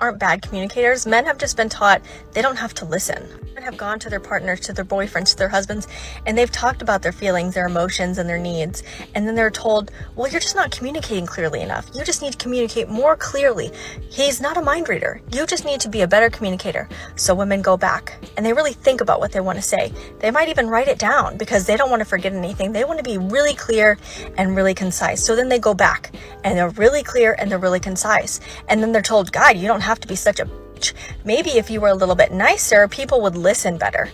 aren't bad communicators. Men have just been taught they don't have to listen. Men have gone to their partners, to their boyfriends, to their husbands, and they've talked about their feelings, their emotions, and their needs. And then they're told, well, you're just not communicating clearly enough. You just need to communicate more clearly. He's not a mind reader. You just need to be a better communicator. So women go back and they really think about what they want to say. They might even write it down because they don't want to forget anything. They want to be really clear and really concise. So then they go back and they're really clear and they're really concise. And then they're told, God, you don't have to be such a bitch. Maybe if you were a little bit nicer, people would listen better.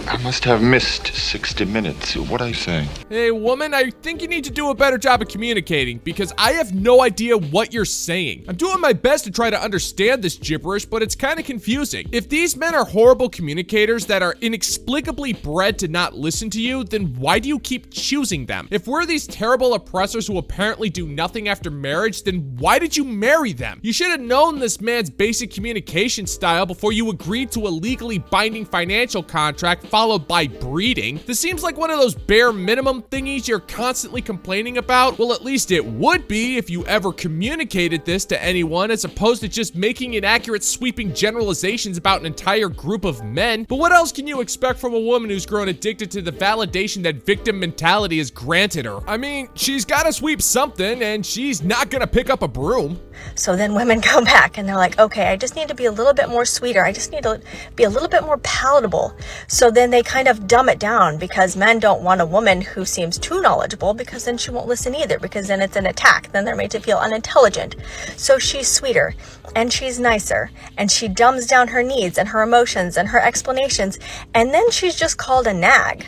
I must have missed 60 minutes. What are you saying? Hey, woman, I think you need to do a better job of communicating because I have no idea what you're saying. I'm doing my best to try to understand this gibberish, but it's kind of confusing. If these men are horrible communicators that are inexplicably bred to not listen to you, then why do you keep choosing them? If we're these terrible oppressors who apparently do nothing after marriage, then why did you marry them? You should have known this man's basic communication style before you agreed to a legally binding financial contract followed by breeding. This seems like one of those bare minimum thingies you're constantly complaining about. Well, at least it would be if you ever communicated this to anyone as opposed to just making inaccurate sweeping generalizations about an entire group of men. But what else can you expect from a woman who's grown addicted to the validation that victim mentality has granted her? I mean, she's gotta sweep something and she's not gonna pick up a broom. So then women go back and they're like, okay, I just need to be a little bit more sweeter. I just need to be a little bit more palatable. So then they kind of dumb it down because men don't want a woman who seems too knowledgeable because then she won't listen either, because then it's an attack. Then they're made to feel unintelligent. So she's sweeter and she's nicer and she dumbs down her needs and her emotions and her explanations. And then she's just called a nag.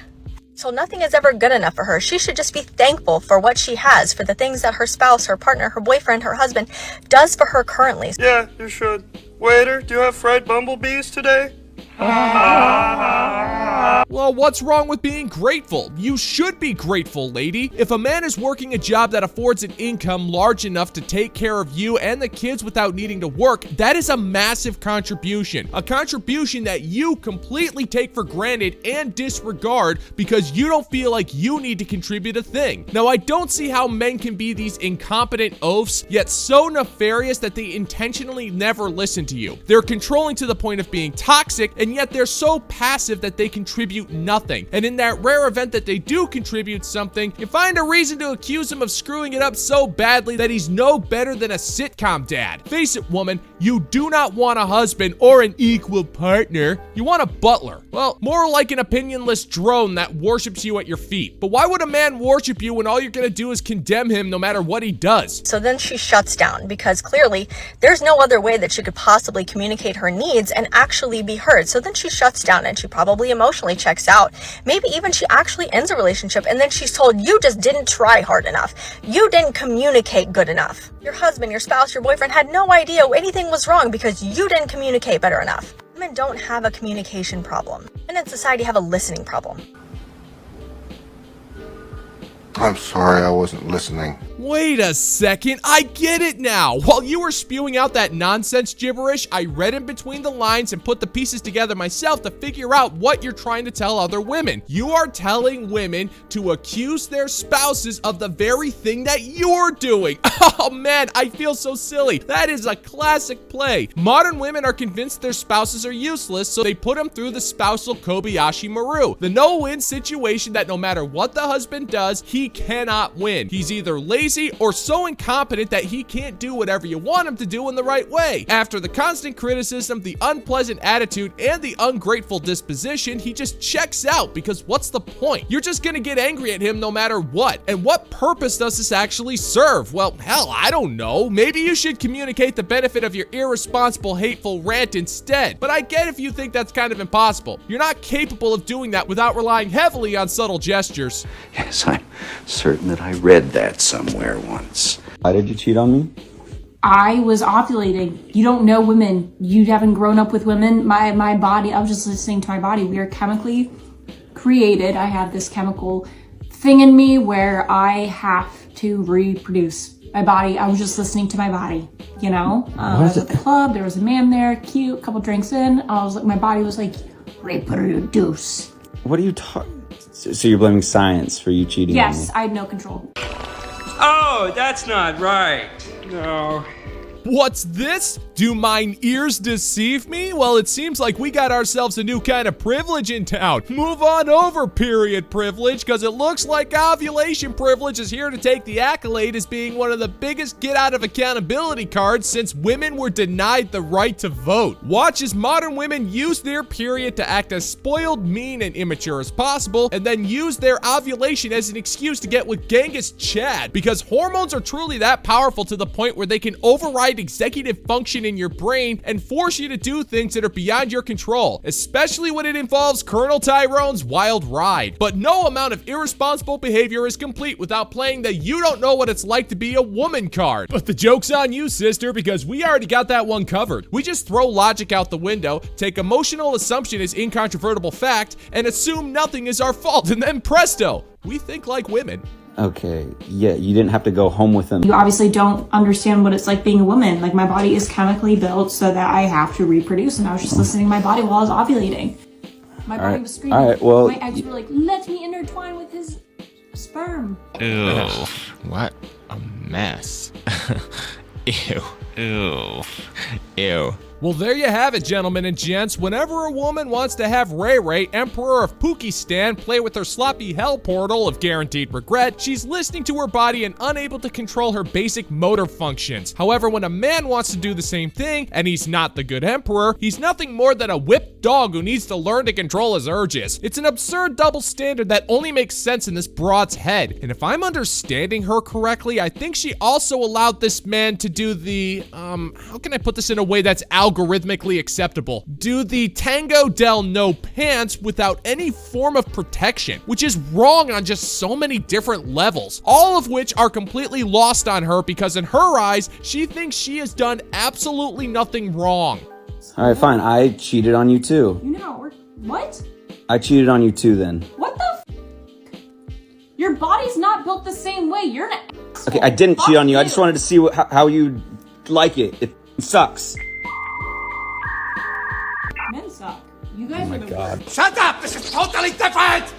So nothing is ever good enough for her. She should just be thankful for what she has, for the things that her spouse, her partner, her boyfriend, her husband does for her currently. Yeah, you should. Waiter, do you have fried bumblebees today? Well, what's wrong with being grateful? You should be grateful, lady. If a man is working a job that affords an income large enough to take care of you and the kids without needing to work, that is a massive contribution. A contribution that you completely take for granted and disregard because you don't feel like you need to contribute a thing. Now, I don't see how men can be these incompetent oafs, yet so nefarious that they intentionally never listen to you. They're controlling to the point of being toxic, and yet they're so passive that they contribute nothing. And in that rare event that they do contribute something, you find a reason to accuse him of screwing it up so badly that he's no better than a sitcom dad. Face it, woman, you do not want a husband or an equal partner. You want a butler. Well, more like an opinionless drone that worships you at your feet. But why would a man worship you when all you're gonna do is condemn him no matter what he does? So then she shuts down because clearly there's no other way that she could possibly communicate her needs and actually be heard. So then she shuts down and she probably emotionally checks out. Maybe even she actually ends a relationship and then she's told, you just didn't try hard enough. You didn't communicate good enough. Your husband, your spouse, your boyfriend had no idea anything was wrong because you didn't communicate better enough. Women don't have a communication problem. Men in society have a listening problem. I'm sorry, I wasn't listening. Wait a second, I get it now. While you were spewing out that nonsense gibberish, I read in between the lines and put the pieces together myself to figure out what you're trying to tell other women. You are telling women to accuse their spouses of the very thing that you're doing. Oh man, I feel so silly. That is a classic play. Modern women are convinced their spouses are useless, so they put them through the spousal Kobayashi Maru. The no-win situation that no matter what the husband does, he cannot win. He's either lazy or so incompetent that he can't do whatever you want him to do in the right way. After the constant criticism, the unpleasant attitude, and the ungrateful disposition, he just checks out because what's the point? You're just gonna get angry at him no matter what. And what purpose does this actually serve? Well, hell, I don't know. Maybe you should communicate the benefit of your irresponsible, hateful rant instead. But I get if you think that's kind of impossible. You're not capable of doing that without relying heavily on subtle gestures. Yes, I'm certain that I read that somewhere once. Why did you cheat on me? I was ovulating. You don't know women. You haven't grown up with women. My body, I was just listening to my body. We are chemically created. I have this chemical thing in me where I have to reproduce. My body, I was just listening to my body, you know? I was at the club, there was a man there, cute, a couple drinks in. I was like, my body was like, reproduce. What are you talking? So you're blaming science for you cheating on me? Yes, I had no control. Oh, that's not right. No. What's this? Do mine ears deceive me? Well, it seems like we got ourselves a new kind of privilege in town. Move on over, period privilege, because it looks like ovulation privilege is here to take the accolade as being one of the biggest get out of accountability cards since women were denied the right to vote. Watch as modern women use their period to act as spoiled, mean, and immature as possible, and then use their ovulation as an excuse to get with Genghis Chad, because hormones are truly that powerful to the point where they can override executive function in your brain and force you to do things that are beyond your control, especially when it involves Colonel Tyrone's wild ride. But no amount of irresponsible behavior is complete without playing the you don't know what it's like to be a woman card. But the joke's on you, sister, because we already got that one covered. We just throw logic out the window, take emotional assumption as incontrovertible fact, and assume nothing is our fault, and then presto, we think like women. Okay, yeah, you didn't have to go home with them. You obviously don't understand what it's like being a woman. Like, my body is chemically built so that I have to reproduce, and I was just listening to my body while I was ovulating. My body was screaming. All right, well, my eggs were like, let me intertwine with his sperm. Ew, what a mess. Ew, ew, ew. Well, there you have it, gentlemen and gents. Whenever a woman wants to have Ray Ray, Emperor of Pukistan, play with her sloppy hell portal of guaranteed regret, she's listening to her body and unable to control her basic motor functions. However, when a man wants to do the same thing, and he's not the good emperor, he's nothing more than a whipped dog who needs to learn to control his urges. It's an absurd double standard that only makes sense in this broad's head. And if I'm understanding her correctly, I think she also allowed this man to do the, how can I put this in a way that's algorithmically acceptable? Do the Tango del No Pants without any form of protection, which is wrong on just so many different levels, all of which are completely lost on her because in her eyes, she thinks she has done absolutely nothing wrong. All right, fine. I cheated on you too. You know, what? I cheated on you too then. What the f? Your body's not built the same way. You're an asshole. Okay, I didn't cheat on you. I just wanted. wanted to see how you like it. It sucks. Men suck. You guys are the worst. Shut up! This is totally different!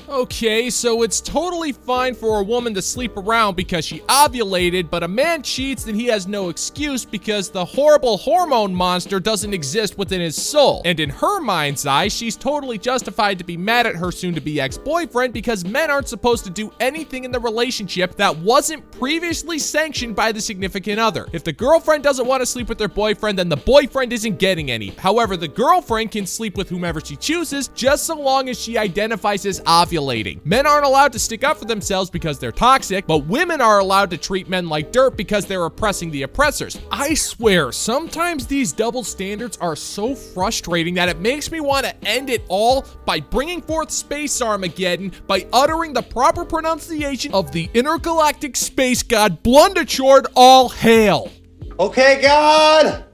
Okay, so it's totally fine for a woman to sleep around because she ovulated, but a man cheats and he has no excuse because the horrible hormone monster doesn't exist within his soul. And in her mind's eye, she's totally justified to be mad at her soon-to-be ex-boyfriend because men aren't supposed to do anything in the relationship that wasn't previously sanctioned by the significant other. If the girlfriend doesn't want to sleep with their boyfriend, then the boyfriend isn't getting any. However, the girlfriend can sleep with whomever she chooses, just so long as she identifies as ovulating. Men aren't allowed to stick up for themselves because they're toxic, but women are allowed to treat men like dirt because they're oppressing the oppressors. I swear, sometimes these double standards are so frustrating that it makes me want to end it all by bringing forth Space Armageddon by uttering the proper pronunciation of the intergalactic space god Blunderchord, all hail. Okay, God!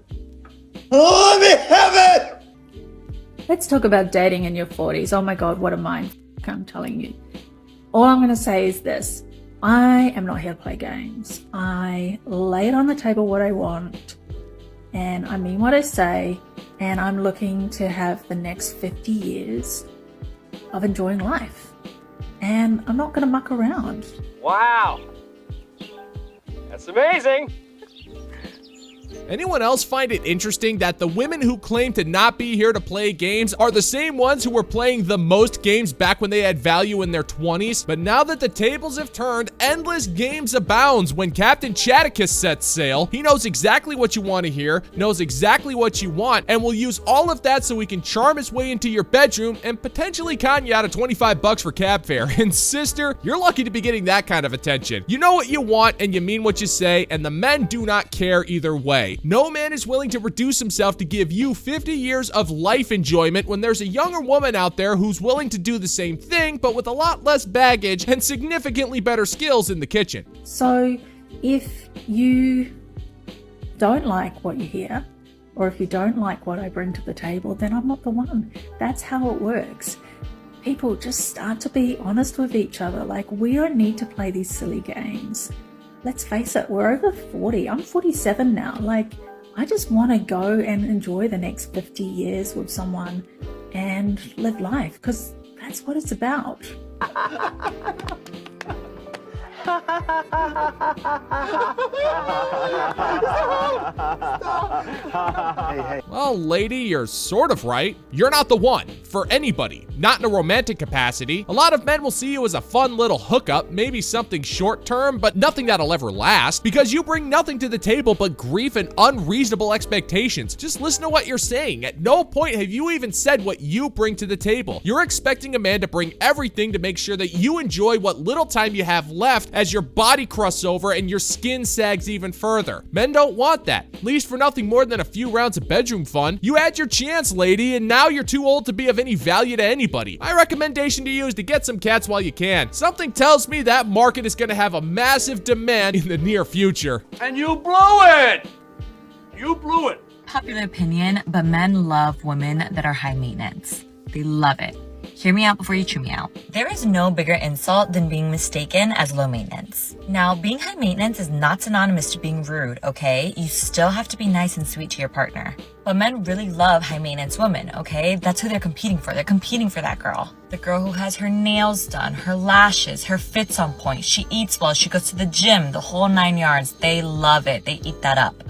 Let me have it! Let's talk about dating in your 40s. Oh my God, what a mind f***, I'm telling you. All I'm going to say is this. I am not here to play games. I lay it on the table what I want, and I mean what I say, and I'm looking to have the next 50 years of enjoying life. And I'm not going to muck around. Wow! That's amazing! Anyone else find it interesting that the women who claim to not be here to play games are the same ones who were playing the most games back when they had value in their 20s? But now that the tables have turned, endless games abounds when Captain Chaticus sets sail. He knows exactly what you want to hear, knows exactly what you want, and will use all of that so he can charm his way into your bedroom and potentially con you out of 25 bucks for cab fare. And sister, you're lucky to be getting that kind of attention. You know what you want and you mean what you say, and the men do not care either way. No man is willing to reduce himself to give you 50 years of life enjoyment when there's a younger woman out there who's willing to do the same thing, but with a lot less baggage and significantly better skills in the kitchen. So if you don't like what you hear, or if you don't like what I bring to the table, then I'm not the one. That's how it works. People just start to be honest with each other. Like, we don't need to play these silly games. Let's face it, we're over 40. I'm 47 now. Like, I just want to go and enjoy the next 50 years with someone and live life, because that's what it's about. Well, lady, you're sort of right. You're not the one for anybody, not in a romantic capacity. A lot of men will see you as a fun little hookup, maybe something short term, but nothing that'll ever last, because you bring nothing to the table but grief and unreasonable expectations. Just listen to what you're saying. At no point have you even said what you bring to the table. You're expecting a man to bring everything to make sure that you enjoy what little time you have left as your body crusts over and your skin sags even further. Men don't want that, at least for nothing more than a few rounds of bedroom fun. You had your chance, lady, and now you're too old to be of any value to anybody. My recommendation to you is to get some cats while you can. Something tells me that market is going to have a massive demand in the near future. And you blew it! You blew it. Popular opinion, but men love women that are high maintenance. They love it. Hear me out before you chew me out. There is no bigger insult than being mistaken as low maintenance. Now, being high maintenance is not synonymous to being rude, okay? You still have to be nice and sweet to your partner. But men really love high maintenance women, okay? That's who they're competing for. They're competing for that girl. The girl who has her nails done, her lashes, her fit's on point, she eats well, she goes to the gym, the whole 9 yards. They love it. They eat that up.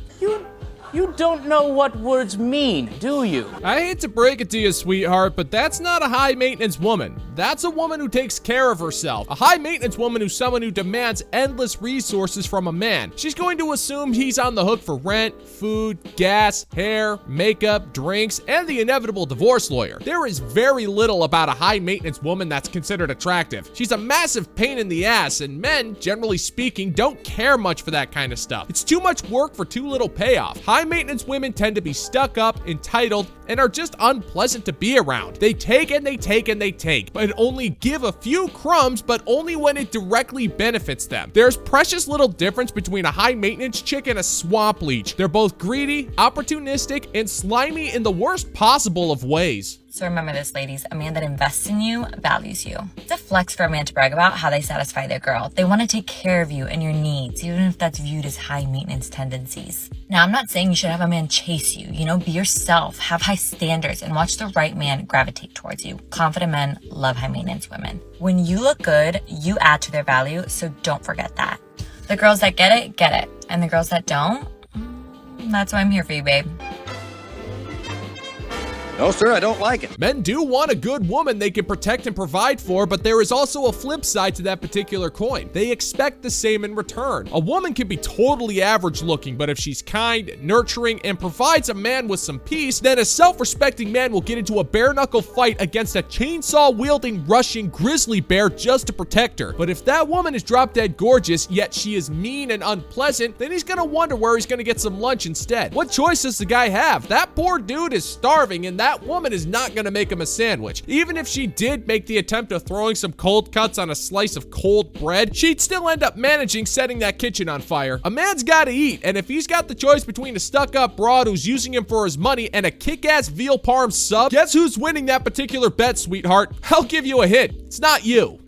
You don't know what words mean, do you? I hate to break it to you, sweetheart, but that's not a high-maintenance woman. That's a woman who takes care of herself. A high-maintenance woman is someone who demands endless resources from a man. She's going to assume he's on the hook for rent, food, gas, hair, makeup, drinks, and the inevitable divorce lawyer. There is very little about a high-maintenance woman that's considered attractive. She's a massive pain in the ass, and men, generally speaking, don't care much for that kind of stuff. It's too much work for too little payoff. High-maintenance women tend to be stuck up, entitled, and are just unpleasant to be around. They take and they take and they take, but only give a few crumbs, but only when it directly benefits them. There's precious little difference between a high-maintenance chick and a swamp leech. They're both greedy, opportunistic, and slimy in the worst possible of ways. So remember this, ladies, a man that invests in you values you. It's a flex for a man to brag about how they satisfy their girl. They want to take care of you and your needs, even if that's viewed as high maintenance tendencies. Now, I'm not saying you should have a man chase you, be yourself, have high standards, and watch the right man gravitate towards you. Confident men love high maintenance women. When you look good, you add to their value, so don't forget that. The girls that get it. And the girls that don't, that's why I'm here for you, babe. No, sir, I don't like it. Men do want a good woman they can protect and provide for, but there is also a flip side to that particular coin. They expect the same in return. A woman can be totally average looking, but if she's kind, nurturing, and provides a man with some peace, then a self-respecting man will get into a bare-knuckle fight against a chainsaw-wielding Russian grizzly bear just to protect her. But if that woman is drop-dead gorgeous, yet she is mean and unpleasant, then he's gonna wonder where he's gonna get some lunch instead. What choice does the guy have? That poor dude is starving, and that woman is not gonna make him a sandwich. Even if she did make the attempt of throwing some cold cuts on a slice of cold bread, she'd still end up managing setting that kitchen on fire. A man's gotta eat, and if he's got the choice between a stuck-up broad who's using him for his money and a kick-ass veal parm sub, guess who's winning that particular bet, sweetheart? I'll give you a hint. It's not you.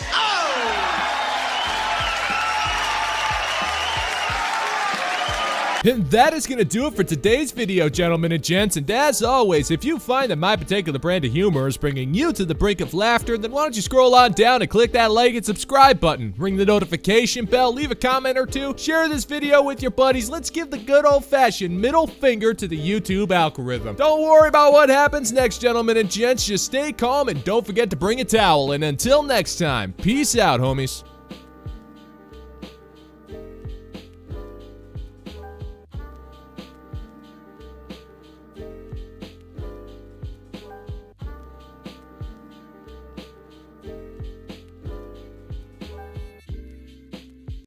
And that is going to do it for today's video, gentlemen and gents. And as always, if you find that my particular brand of humor is bringing you to the brink of laughter, then why don't you scroll on down and click that like and subscribe button. Ring the notification bell, leave a comment or two, share this video with your buddies. Let's give the good old-fashioned middle finger to the YouTube algorithm. Don't worry about what happens next, gentlemen and gents. Just stay calm and don't forget to bring a towel. And until next time, peace out, homies.